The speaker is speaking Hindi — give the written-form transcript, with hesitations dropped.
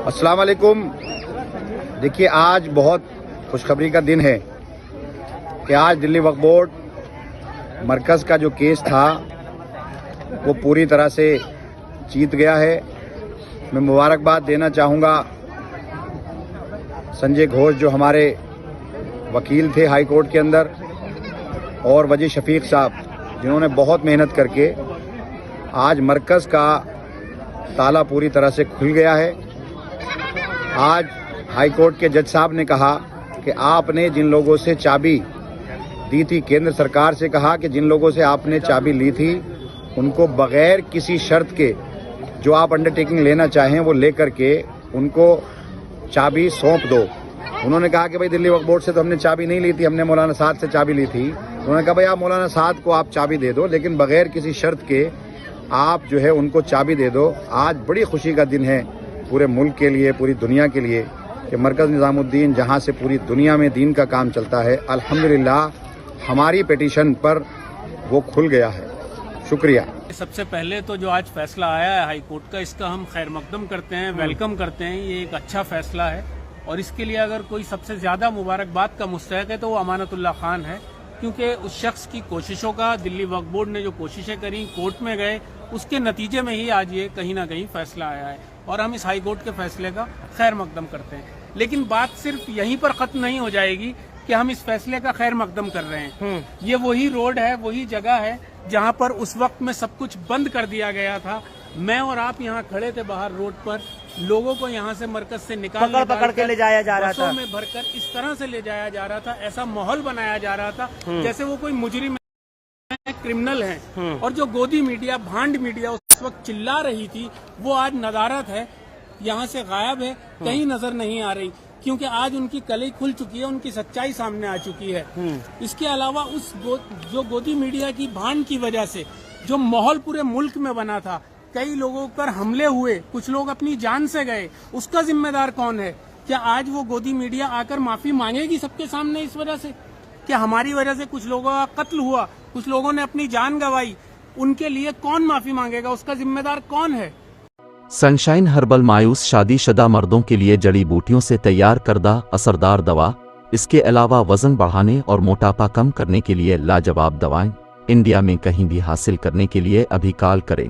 अस्सलाम वालेकुम। देखिए, आज बहुत खुशखबरी का दिन है कि आज दिल्ली वक्फ बोर्ड मरकज़ का जो केस था वो पूरी तरह से जीत गया है। मैं मुबारकबाद देना चाहूँगा संजय घोष जो हमारे वकील थे हाई कोर्ट के अंदर, और वजी शफीक साहब जिन्होंने बहुत मेहनत करके आज मरकज़ का ताला पूरी तरह से खुल गया है। आज हाई कोर्ट के जज साहब ने कहा कि आपने जिन लोगों से चाबी दी थी, केंद्र सरकार से कहा कि जिन लोगों से आपने चाबी ली थी उनको बगैर किसी शर्त के जो आप अंडरटेकिंग लेना चाहें वो लेकर के उनको चाबी सौंप दो। उन्होंने कहा कि भाई दिल्ली वक्फ बोर्ड से तो हमने चाबी नहीं ली थी, हमने मौलाना साद से चाबी ली थी। उन्होंने कहा भाई आप मौलाना साद को आप चाबी दे दो, लेकिन बगैर किसी शर्त के आप जो है उनको चाबी दे दो। आज बड़ी खुशी का दिन है पूरे मुल्क के लिए, पूरी दुनिया के लिए, कि मरकज़ निज़ामुद्दीन जहां से पूरी दुनिया में दीन का काम चलता है, अल्हम्दुलिल्लाह हमारी पिटीशन पर वो खुल गया है। शुक्रिया। सबसे पहले तो जो आज फैसला आया है हाई कोर्ट का, इसका हम खैर मकदम करते हैं, वेलकम करते हैं। ये एक अच्छा फैसला है और इसके लिए अगर कोई सबसे ज्यादा मुबारकबाद का मुस्तहक है तो वो अमानतुल्लाह खान है, क्योंकि उस शख्स की कोशिशों का, दिल्ली वक्फ बोर्ड ने जो कोशिशें करी, कोर्ट में गए, उसके नतीजे में ही आज ये कहीं ना कहीं फैसला आया है और हम इस हाई कोर्ट के फैसले का खैर मकदम करते हैं। लेकिन बात सिर्फ यहीं पर खत्म नहीं हो जाएगी कि हम इस फैसले का खैर मकदम कर रहे हैं। ये वही रोड है, वही जगह है जहां पर उस वक्त में सब कुछ बंद कर दिया गया था। मैं और आप यहाँ खड़े थे बाहर रोड पर, लोगों को यहाँ से मरकज से पकड़ के ले जाया जा रहा था, में भरकर इस तरह से ले जाया जा रहा था, ऐसा माहौल बनाया जा रहा था जैसे वो कोई मुजरिम क्रिमिनल है। और जो गोदी मीडिया, भांड मीडिया उस वक्त चिल्ला रही थी, वो आज नदारत है, यहाँ से गायब है, कहीं नजर नहीं आ रही, क्योंकि आज उनकी कलई खुल चुकी है, उनकी सच्चाई सामने आ चुकी है। इसके अलावा उस जो गोदी मीडिया की भांड की वजह से जो माहौल पूरे मुल्क में बना था, कई लोगों पर हमले हुए, कुछ लोग अपनी जान से गए, उसका जिम्मेदार कौन है? क्या आज वो गोदी मीडिया आकर माफी मांगेगी सबके सामने इस वजह से? क्या हमारी वजह से कुछ लोगों का कत्ल हुआ, कुछ लोगों ने अपनी जान गंवाई, उनके लिए कौन माफी मांगेगा? उसका जिम्मेदार कौन है? सनशाइन हर्बल मायूस शादीशुदा मर्दों के लिए जड़ी बूटियों से तैयार करदा असरदार दवा। इसके अलावा वजन बढ़ाने और मोटापा कम करने के लिए लाजवाब दवाएं इंडिया में कहीं भी हासिल करने के लिए अभी कॉल करें।